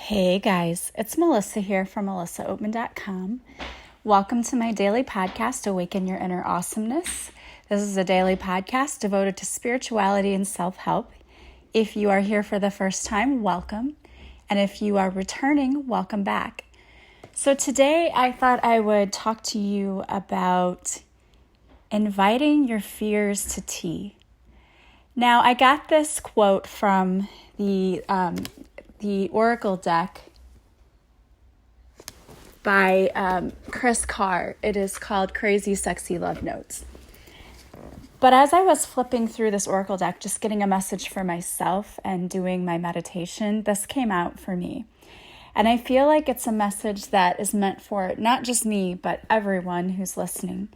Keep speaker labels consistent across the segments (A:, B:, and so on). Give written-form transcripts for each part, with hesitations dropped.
A: Hey guys, it's Melissa here from melissaoatman.com. Welcome to my daily podcast, Awaken Your Inner Awesomeness. This is a daily podcast devoted to spirituality and self-help. If you are here for the first time, welcome. And if you are returning, welcome back. So today I thought I would talk to you about inviting your fears to tea. Now, I got this quote from the Oracle deck by Chris Carr. It is called Crazy Sexy Love Notes. But as I was flipping through this Oracle deck, just getting a message for myself and doing my meditation, this came out for me. And I feel like it's a message that is meant for not just me, but everyone who's listening.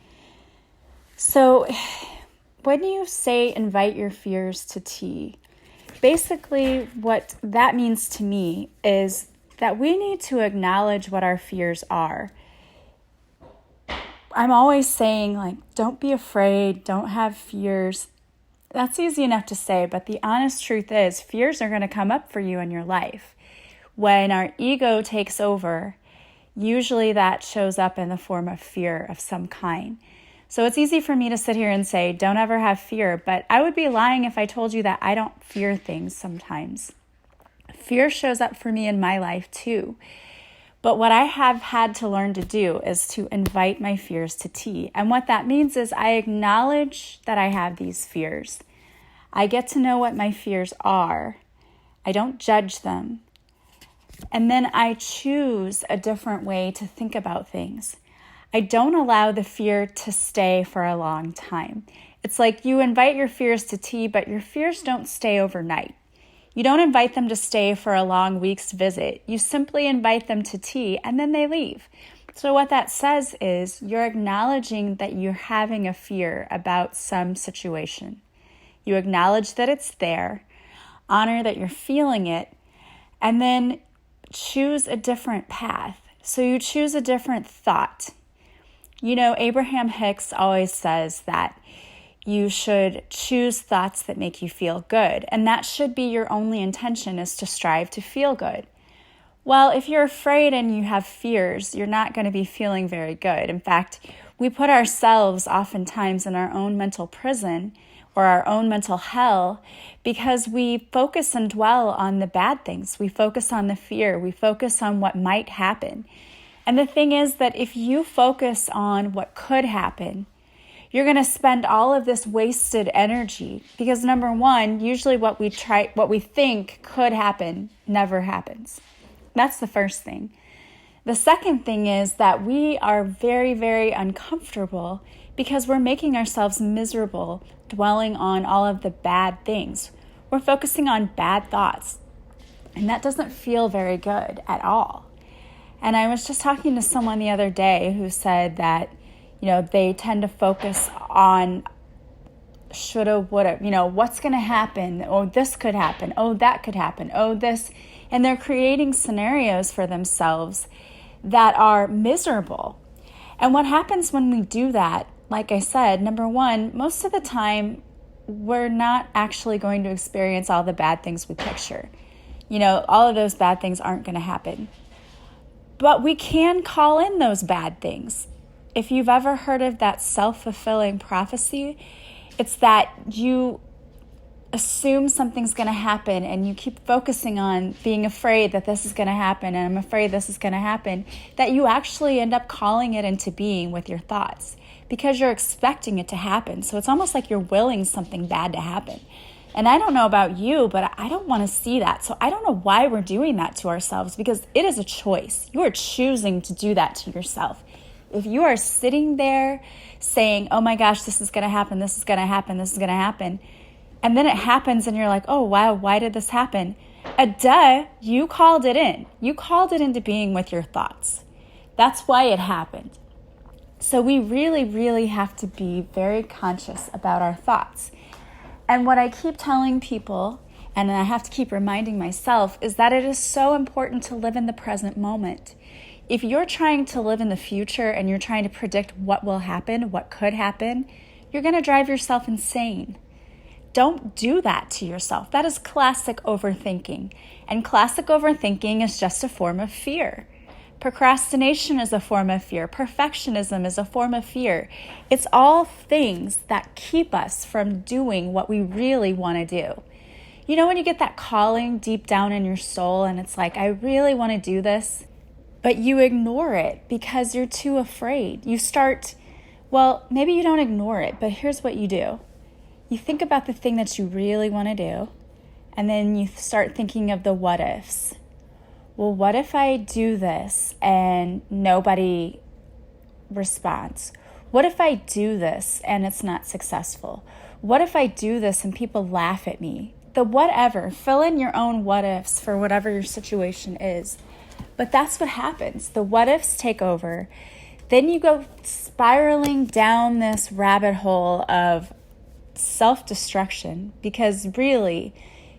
A: So when you say invite your fears to tea, basically what that means to me is that we need to acknowledge what our fears are. I'm always saying, don't be afraid, don't have fears. That's easy enough to say, but the honest truth is fears are going to come up for you in your life. When our ego takes over, usually that shows up in the form of fear of some kind. So it's easy for me to sit here and say, don't ever have fear, but I would be lying if I told you that I don't fear things sometimes. Fear shows up for me in my life too. But what I have had to learn to do is to invite my fears to tea. And what that means is I acknowledge that I have these fears. I get to know what my fears are. I don't judge them. And then I choose a different way to think about things. I don't allow the fear to stay for a long time. It's like you invite your fears to tea, but your fears don't stay overnight. You don't invite them to stay for a long week's visit. You simply invite them to tea and then they leave. So what that says is you're acknowledging that you're having a fear about some situation. You acknowledge that it's there, honor that you're feeling it, and then choose a different path. So you choose a different thought. You know, Abraham Hicks always says that you should choose thoughts that make you feel good. And that should be your only intention, is to strive to feel good. Well, if you're afraid and you have fears, you're not going to be feeling very good. In fact, we put ourselves oftentimes in our own mental prison or our own mental hell because we focus and dwell on the bad things. We focus on the fear. We focus on what might happen. And the thing is that if you focus on what could happen, you're going to spend all of this wasted energy because number one, usually what we think could happen never happens. That's the first thing. The second thing is that we are very, very uncomfortable because we're making ourselves miserable dwelling on all of the bad things. We're focusing on bad thoughts, and that doesn't feel very good at all. And I was just talking to someone the other day who said that, they tend to focus on shoulda, woulda, what's going to happen? Oh, this could happen. Oh, that could happen. Oh, this. And they're creating scenarios for themselves that are miserable. And what happens when we do that, like I said, number one, most of the time, we're not actually going to experience all the bad things we picture. All of those bad things aren't going to happen. But we can call in those bad things. If you've ever heard of that self-fulfilling prophecy, it's that you assume something's going to happen and you keep focusing on being afraid that this is going to happen and I'm afraid this is going to happen, that you actually end up calling it into being with your thoughts because you're expecting it to happen. So it's almost like you're willing something bad to happen. And I don't know about you, but I don't want to see that. So I don't know why we're doing that to ourselves because it is a choice. You are choosing to do that to yourself. If you are sitting there saying, oh my gosh, this is going to happen, this is going to happen, this is going to happen, and then it happens and you're like, oh wow, why did this happen? You called it in. You called it into being with your thoughts. That's why it happened. So we really, really have to be very conscious about our thoughts. And what I keep telling people, and I have to keep reminding myself, is that it is so important to live in the present moment. If you're trying to live in the future and you're trying to predict what will happen, what could happen, you're going to drive yourself insane. Don't do that to yourself. That is classic overthinking. And classic overthinking is just a form of fear. Procrastination is a form of fear. Perfectionism is a form of fear. It's all things that keep us from doing what we really want to do. You know when you get that calling deep down in your soul and it's like, I really want to do this, but you ignore it because you're too afraid. Maybe you don't ignore it, but here's what you do. You think about the thing that you really want to do, and then you start thinking of the what ifs. Well, what if I do this and nobody responds? What if I do this and it's not successful? What if I do this and people laugh at me? The whatever, fill in your own what ifs for whatever your situation is. But that's what happens. The what ifs take over. Then you go spiraling down this rabbit hole of self-destruction, because really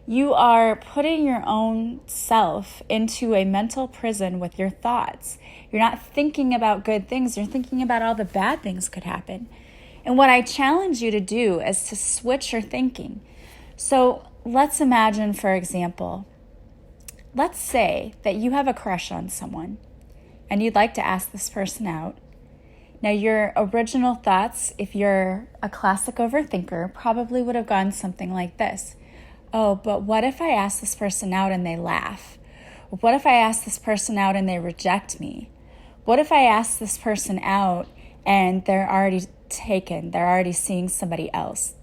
A: you are putting your own self into a mental prison with your thoughts. You're not thinking about good things. You're thinking about all the bad things could happen. And what I challenge you to do is to switch your thinking. So let's imagine, for example, let's say that you have a crush on someone and you'd like to ask this person out. Now, your original thoughts, if you're a classic overthinker, probably would have gone something like this. Oh, but what if I ask this person out and they laugh? What if I ask this person out and they reject me? What if I ask this person out and they're already taken? They're already seeing somebody else.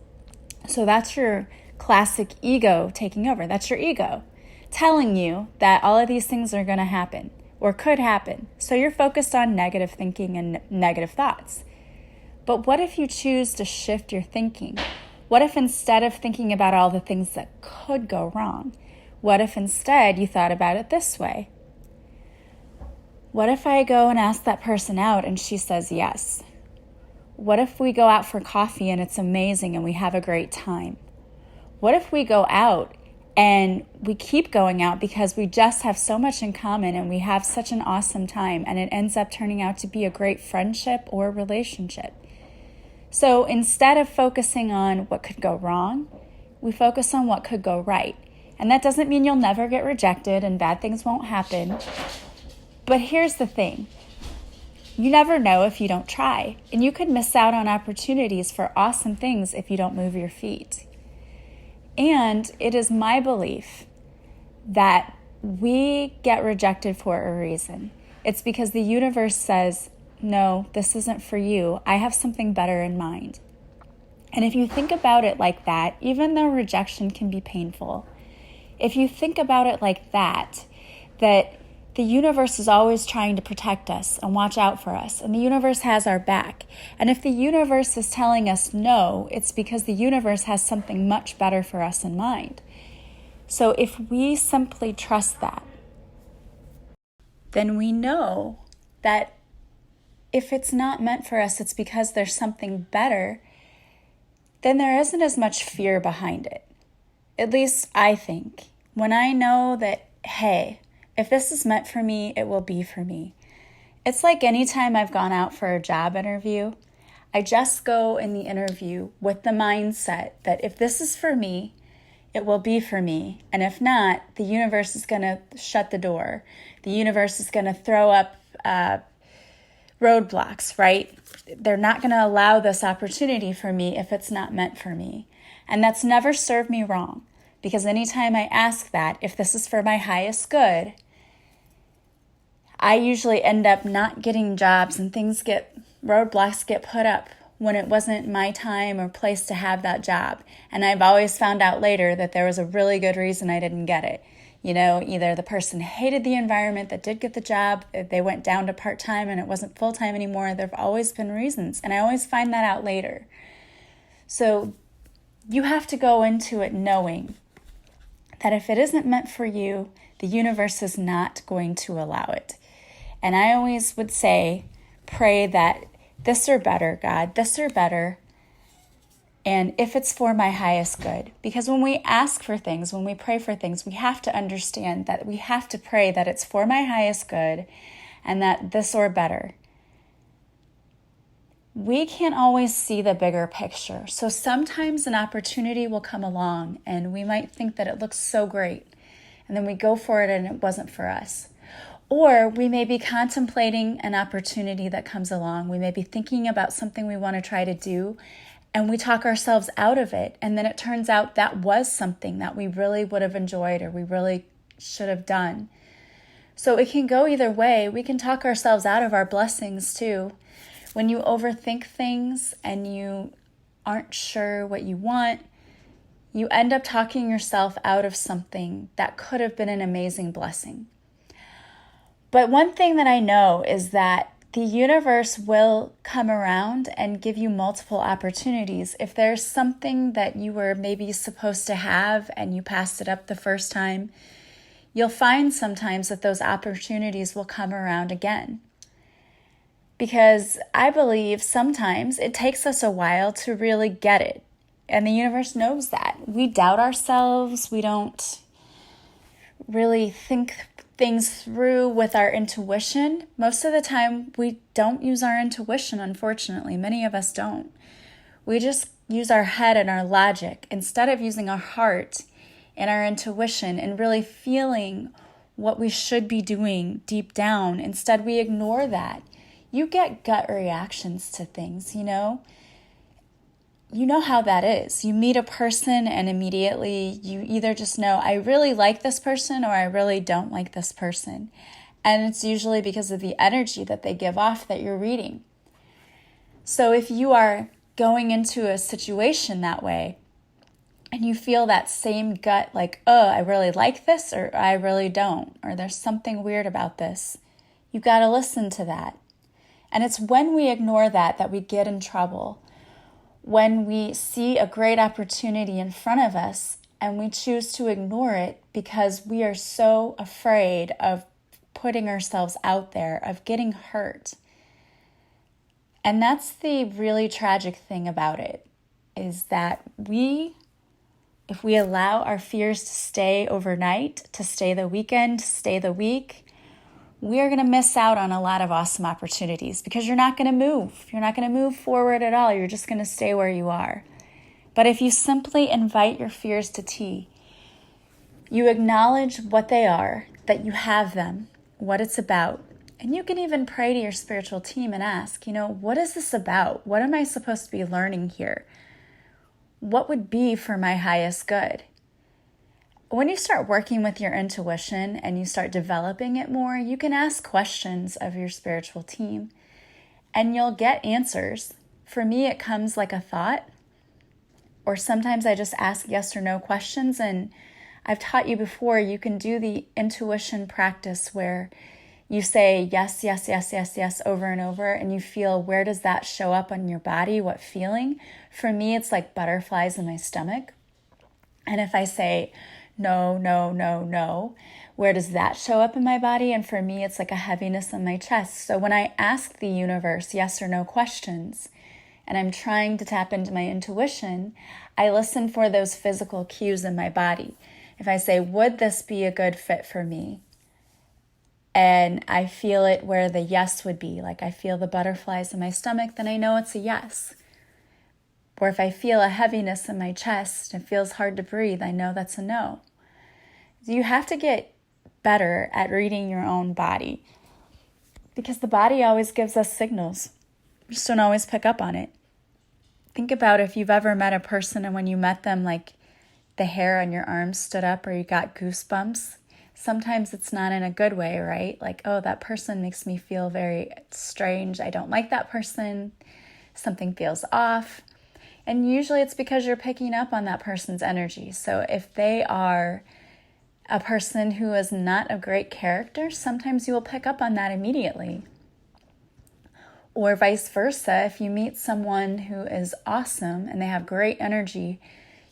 A: So that's your classic ego taking over. That's your ego telling you that all of these things are going to happen or could happen. So you're focused on negative thinking and negative thoughts. But what if you choose to shift your thinking? What if instead of thinking about all the things that could go wrong, what if instead you thought about it this way? What if I go and ask that person out and she says yes? What if we go out for coffee and it's amazing and we have a great time? What if we go out and we keep going out because we just have so much in common and we have such an awesome time and it ends up turning out to be a great friendship or relationship? So instead of focusing on what could go wrong, we focus on what could go right. And that doesn't mean you'll never get rejected and bad things won't happen. But here's the thing. You never know if you don't try. And you could miss out on opportunities for awesome things if you don't move your feet. And it is my belief that we get rejected for a reason. It's because the universe says, no, this isn't for you. I have something better in mind. And if you think about it like that, even though rejection can be painful, if you think about it like that the universe is always trying to protect us and watch out for us, and the universe has our back. And if the universe is telling us no, it's because the universe has something much better for us in mind. So if we simply trust that, then we know that if it's not meant for us, it's because there's something better, then there isn't as much fear behind it. At least I think. When I know that, hey, if this is meant for me, it will be for me. It's like anytime I've gone out for a job interview, I just go in the interview with the mindset that if this is for me, it will be for me. And if not, the universe is going to shut the door. The universe is going to throw up roadblocks, right? They're not going to allow this opportunity for me if it's not meant for me. And that's never served me wrong, because anytime I ask that, if this is for my highest good, I usually end up not getting jobs and roadblocks get put up when it wasn't my time or place to have that job. And I've always found out later that there was a really good reason I didn't get it. You know, either the person hated the environment that did get the job, they went down to part-time and it wasn't full-time anymore. There have always been reasons, and I always find that out later. So you have to go into it knowing that if it isn't meant for you, the universe is not going to allow it. And I always would say, pray that this or better, God, this or better, and if it's for my highest good. Because when we ask for things, when we pray for things, we have to understand that we have to pray that it's for my highest good and that this or better. we can't always see the bigger picture. So sometimes an opportunity will come along and we might think that it looks so great, and then we go for it and it wasn't for us. Or we may be contemplating an opportunity that comes along. We may be thinking about something we want to try to do, and we talk ourselves out of it. And then it turns out that was something that we really would have enjoyed or we really should have done. So it can go either way. We can talk ourselves out of our blessings too. When you overthink things and you aren't sure what you want, you end up talking yourself out of something that could have been an amazing blessing. But one thing that I know is that the universe will come around and give you multiple opportunities. If there's something that you were maybe supposed to have and you passed it up the first time, you'll find sometimes that those opportunities will come around again. Because I believe sometimes it takes us a while to really get it. And the universe knows that. We doubt ourselves. We don't really think things through with our intuition. Most of the time, we don't use our intuition, unfortunately. Many of us don't. We just use our head and our logic instead of using our heart and our intuition and really feeling what we should be doing deep down. Instead, we ignore that. You get gut reactions to things, you know? You know how that is. You meet a person and immediately you either just know, I really like this person or I really don't like this person. And it's usually because of the energy that they give off that you're reading. So if you are going into a situation that way and you feel that same gut, like, oh, I really like this or I really don't, or there's something weird about this, you got to listen to that. And it's when we ignore that that we get in trouble. When we see a great opportunity in front of us and we choose to ignore it because we are so afraid of putting ourselves out there, of getting hurt. And that's the really tragic thing about it, is that if we allow our fears to stay overnight, to stay the weekend, to stay the week, we are going to miss out on a lot of awesome opportunities because you're not going to move. You're not going to move forward at all. You're just going to stay where you are. But if you simply invite your fears to tea, you acknowledge what they are, that you have them, what it's about, and you can even pray to your spiritual team and ask, what is this about? What am I supposed to be learning here? What would be for my highest good? When you start working with your intuition and you start developing it more, you can ask questions of your spiritual team and you'll get answers. For me, it comes like a thought, or sometimes I just ask yes or no questions. And I've taught you before, you can do the intuition practice where you say yes, yes, yes, yes, yes over and over, and you feel, where does that show up on your body? What feeling? For me, it's like butterflies in my stomach. And if I say no, no, no, no, where does that show up in my body? And for me, it's like a heaviness in my chest. So when I ask the universe yes or no questions, and I'm trying to tap into my intuition, I listen for those physical cues in my body. If I say, would this be a good fit for me? And I feel it where the yes would be, like I feel the butterflies in my stomach, then I know it's a yes. Or if I feel a heaviness in my chest and it feels hard to breathe, I know that's a no. You have to get better at reading your own body because the body always gives us signals. We just don't always pick up on it. Think about if you've ever met a person and when you met them, like the hair on your arms stood up or you got goosebumps. Sometimes it's not in a good way, right? Like, oh, that person makes me feel very strange. I don't like that person. Something feels off. And usually it's because you're picking up on that person's energy. So if they are a person who is not a great character, sometimes you will pick up on that immediately. Or vice versa, if you meet someone who is awesome and they have great energy,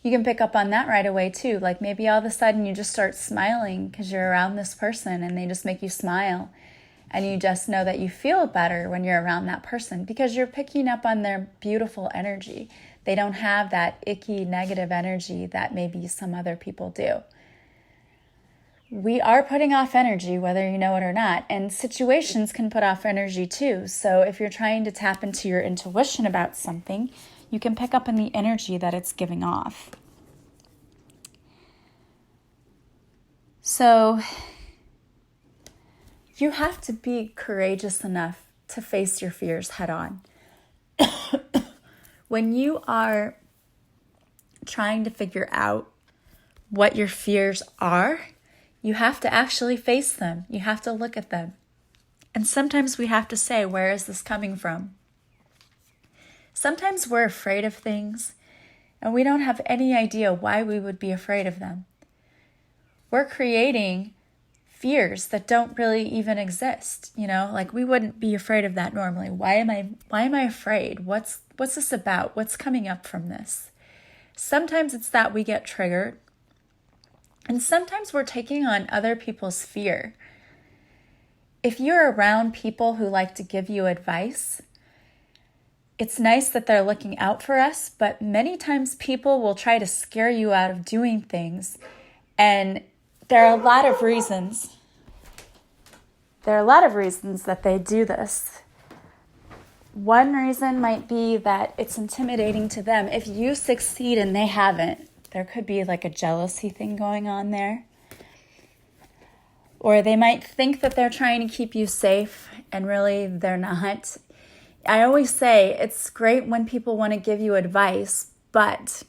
A: you can pick up on that right away too. Like maybe all of a sudden you just start smiling because you're around this person and they just make you smile. And you just know that you feel better when you're around that person because you're picking up on their beautiful energy. They don't have that icky negative energy that maybe some other people do. we are putting off energy, whether you know it or not, and situations can put off energy too. So if you're trying to tap into your intuition about something, you can pick up on the energy that it's giving off. So you have to be courageous enough to face your fears head on. When you are trying to figure out what your fears are, you have to actually face them. You have to look at them. And sometimes we have to say, where is this coming from? Sometimes we're afraid of things and we don't have any idea why we would be afraid of them. We're creating fears that don't really even exist. Like we wouldn't be afraid of that normally. Why am I afraid? What's this about? What's coming up from this? Sometimes it's that we get triggered. And sometimes we're taking on other people's fear. If you're around people who like to give you advice, it's nice that they're looking out for us, but many times people will try to scare you out of doing things. And there are a lot of reasons. There are a lot of reasons that they do this. One reason might be that it's intimidating to them. If you succeed and they haven't, there could be like a jealousy thing going on there. Or they might think that they're trying to keep you safe and really they're not. I always say it's great when people want to give you advice, but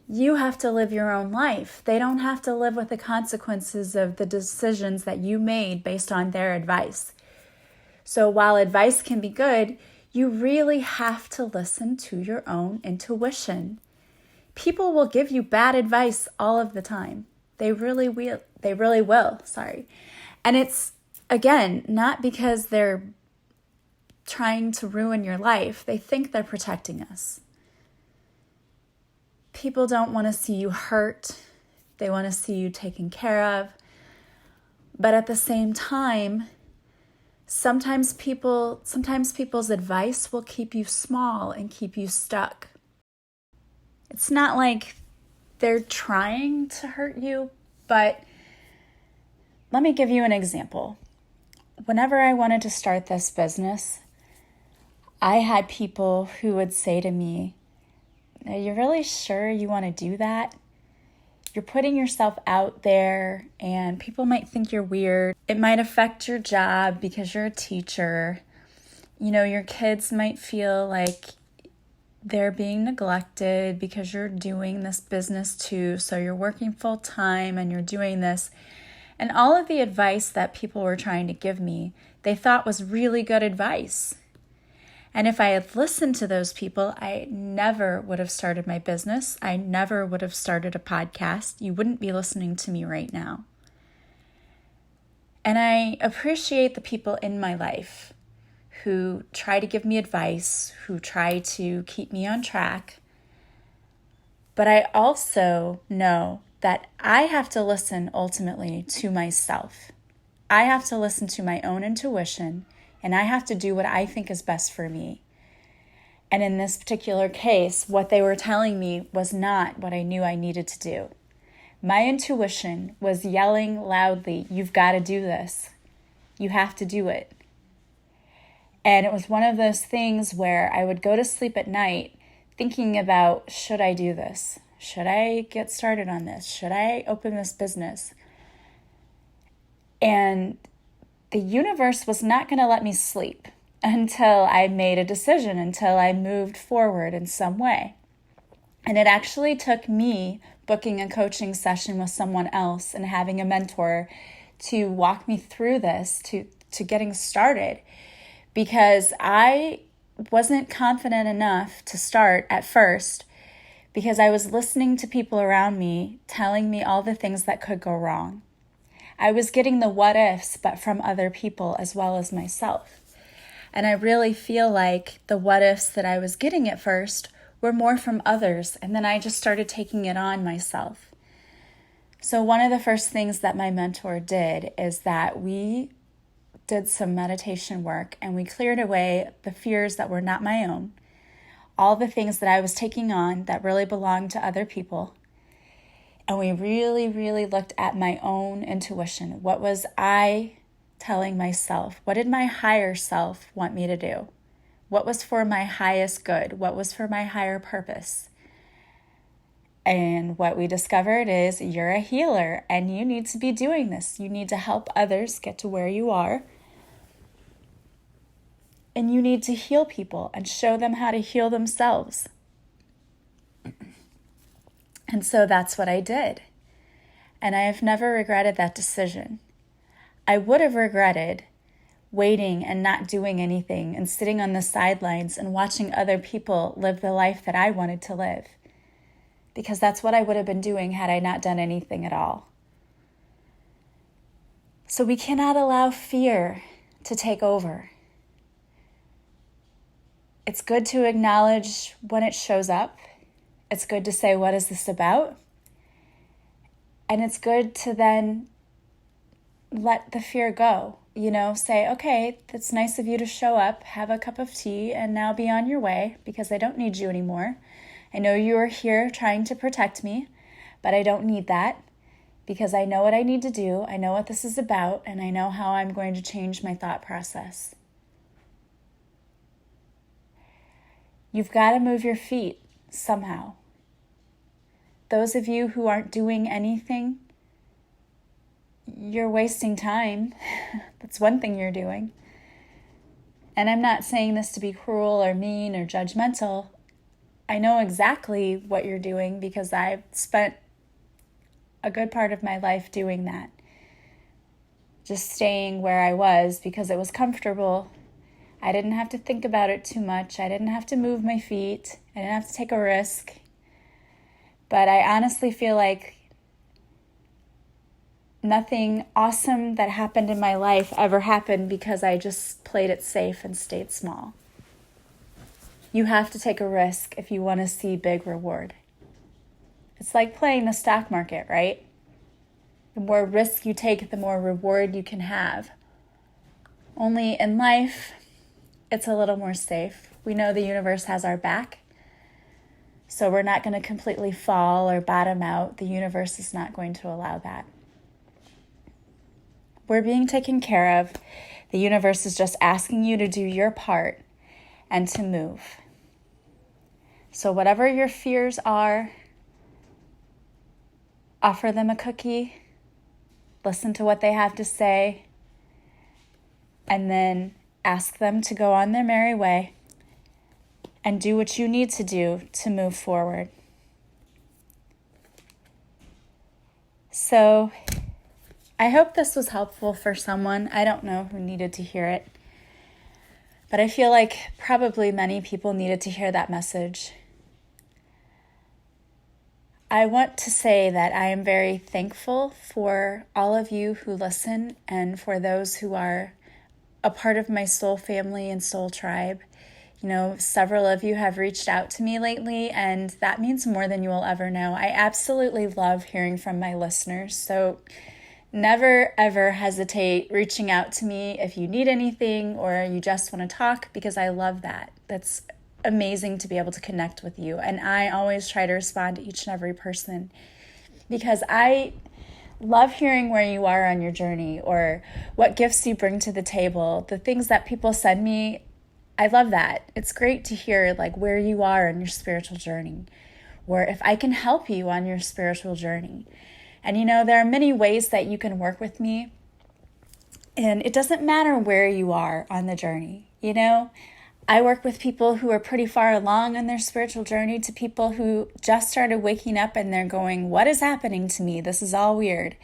A: you have to live your own life. They don't have to live with the consequences of the decisions that you made based on their advice. So while advice can be good, you really have to listen to your own intuition. People will give you bad advice all of the time. They really will. And it's, again, not because they're trying to ruin your life. They think they're protecting us. People don't want to see you hurt. They want to see you taken care of. But at the same time, sometimes people's advice will keep you small and keep you stuck. It's not like they're trying to hurt you, but let me give you an example. Whenever I wanted to start this business, I had people who would say to me, "Are you really sure you want to do that? You're putting yourself out there and people might think you're weird. It might affect your job because you're a teacher. Your kids might feel like they're being neglected because you're doing this business too. So you're working full time and you're doing this." And all of the advice that people were trying to give me, they thought was really good advice. And if I had listened to those people, I never would have started my business. I never would have started a podcast. You wouldn't be listening to me right now. And I appreciate the people in my life who try to give me advice, who try to keep me on track. But I also know that I have to listen ultimately to myself. I have to listen to my own intuition, and I have to do what I think is best for me. And in this particular case, what they were telling me was not what I knew I needed to do. My intuition was yelling loudly, "You've got to do this. You have to do it." And it was one of those things where I would go to sleep at night thinking about, should I do this? Should I get started on this? Should I open this business? And the universe was not going to let me sleep until I made a decision, until I moved forward in some way. And it actually took me booking a coaching session with someone else and having a mentor to walk me through this, to getting started. Because I wasn't confident enough to start at first because I was listening to people around me telling me all the things that could go wrong. I was getting the what ifs, but from other people as well as myself. And I really feel like the what ifs that I was getting at first were more from others, and then I just started taking it on myself. So one of the first things that my mentor did is that we did some meditation work and we cleared away the fears that were not my own, all the things that I was taking on that really belonged to other people. and we really, really looked at my own intuition. What was I telling myself? What did my higher self want me to do? What was for my highest good? What was for my higher purpose? And what we discovered is you're a healer and you need to be doing this. You need to help others get to where you are. And you need to heal people and show them how to heal themselves. And so that's what I did. And I have never regretted that decision. I would have regretted waiting and not doing anything and sitting on the sidelines and watching other people live the life that I wanted to live. Because that's what I would have been doing had I not done anything at all. So we cannot allow fear to take over. It's good to acknowledge when it shows up. It's good to say, what is this about? And it's good to then let the fear go. Say, okay, it's nice of you to show up, have a cup of tea, and now be on your way because I don't need you anymore. I know you are here trying to protect me, but I don't need that because I know what I need to do. I know what this is about, and I know how I'm going to change my thought process. You've got to move your feet somehow. Those of you who aren't doing anything, you're wasting time. That's one thing you're doing. And I'm not saying this to be cruel or mean or judgmental. I know exactly what you're doing because I've spent a good part of my life doing that. Just staying where I was because it was comfortable. I didn't have to think about it too much. I didn't have to move my feet. I didn't have to take a risk. But I honestly feel like nothing awesome that happened in my life ever happened because I just played it safe and stayed small. You have to take a risk if you want to see big reward. It's like playing the stock market, right? The more risk you take, the more reward you can have. Only in life, it's a little more safe. We know the universe has our back. So we're not going to completely fall or bottom out. The universe is not going to allow that. We're being taken care of. The universe is just asking you to do your part and to move. So whatever your fears are, offer them a cookie, listen to what they have to say, and then ask them to go on their merry way and do what you need to do to move forward. So I hope this was helpful for someone. I don't know who needed to hear it, but I feel like probably many people needed to hear that message. I want to say that I am very thankful for all of you who listen and for those who are a part of my soul family and soul tribe. Several of you have reached out to me lately, and that means more than you will ever know. I absolutely love hearing from my listeners, so never, ever hesitate reaching out to me if you need anything or you just want to talk, because I love that. That's amazing to be able to connect with you. And I always try to respond to each and every person because I love hearing where you are on your journey or what gifts you bring to the table. The things that people send me, I love that. It's great to hear where you are on your spiritual journey or if I can help you on your spiritual journey. And there are many ways that you can work with me. And it doesn't matter where you are on the journey. I work with people who are pretty far along on their spiritual journey to people who just started waking up and they're going, what is happening to me? This is all weird.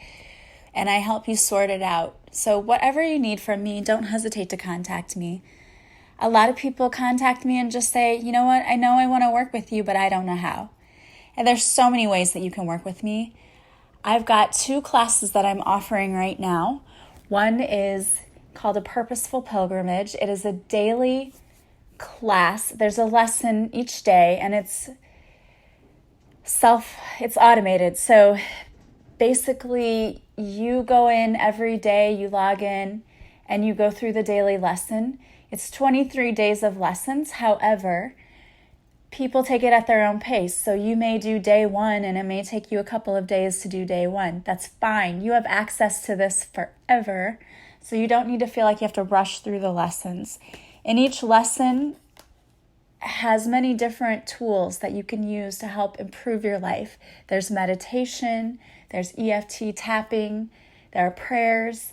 A: And I help you sort it out. So whatever you need from me, don't hesitate to contact me. A lot of people contact me and just say, you know what? I know I want to work with you, but I don't know how. And there's so many ways that you can work with me. I've got 2 classes that I'm offering right now. One is called A Purposeful Pilgrimage. It is a daily class. There's a lesson each day, and it's automated. So basically, you go in every day, you log in, and you go through the daily lesson. It's 23 days of lessons. However, people take it at their own pace. So you may do day one and it may take you a couple of days to do day one. That's fine. You have access to this forever. So you don't need to feel like you have to rush through the lessons. And each lesson has many different tools that you can use to help improve your life. There's meditation, there's EFT tapping, there are prayers.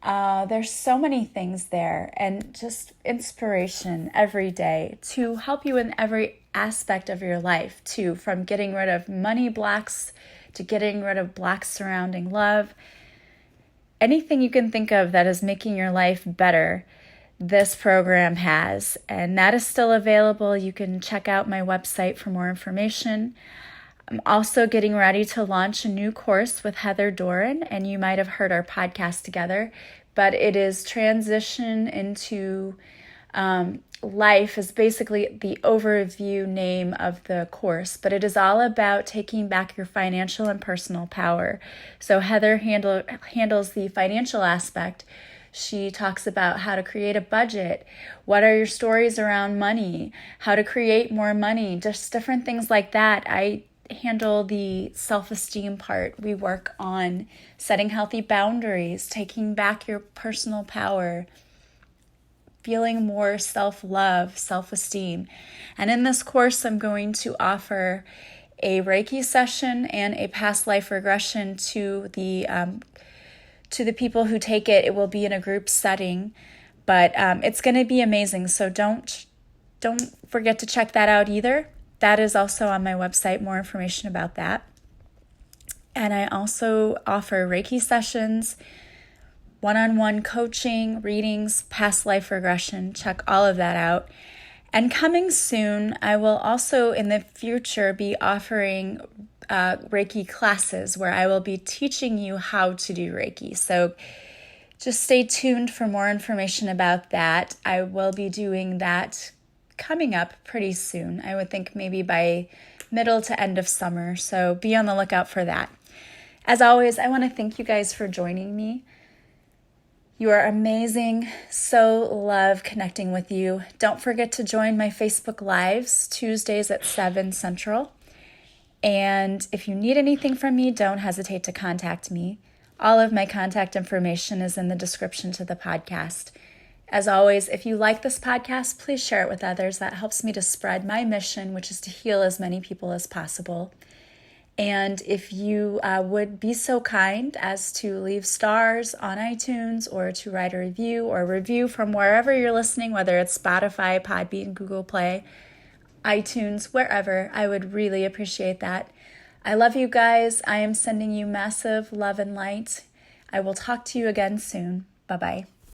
A: There's so many things there, and just inspiration every day to help you in every aspect of your life too, from getting rid of money blocks to getting rid of blocks surrounding love. Anything you can think of that is making your life better, this program has, and that is still available. You can check out my website for more information. I'm also getting ready to launch a new course with Heather Doran, and you might have heard our podcast together, but it is Transition into Life is basically the overview name of the course, but it is all about taking back your financial and personal power. So Heather handles the financial aspect. She talks about how to create a budget, what are your stories around money, how to create more money, just different things like that. I handle the self-esteem part. We work on setting healthy boundaries, taking back your personal power, feeling more self-love, self-esteem. And in this course, I'm going to offer a Reiki session and a past life regression to the people who take it. It will be in a group setting, but it's going to be amazing. So don't forget to check that out either. That is also on my website, more information about that. And I also offer Reiki sessions, one-on-one coaching, readings, past life regression. Check all of that out. And coming soon, I will also in the future be offering Reiki classes where I will be teaching you how to do Reiki. So just stay tuned for more information about that. I will be doing that coming up pretty soon. I would think maybe by middle to end of summer. So be on the lookout for that. As always, I want to thank you guys for joining me. You are amazing. So love connecting with you. Don't forget to join my Facebook Lives Tuesdays at 7 Central. And if you need anything from me, don't hesitate to contact me. All of my contact information is in the description to the podcast. As always, if you like this podcast, please share it with others. That helps me to spread my mission, which is to heal as many people as possible. And if you would be so kind as to leave stars on iTunes or to write a review or review from wherever you're listening, whether it's Spotify, Podbean, Google Play, iTunes, wherever, I would really appreciate that. I love you guys. I am sending you massive love and light. I will talk to you again soon. Bye-bye.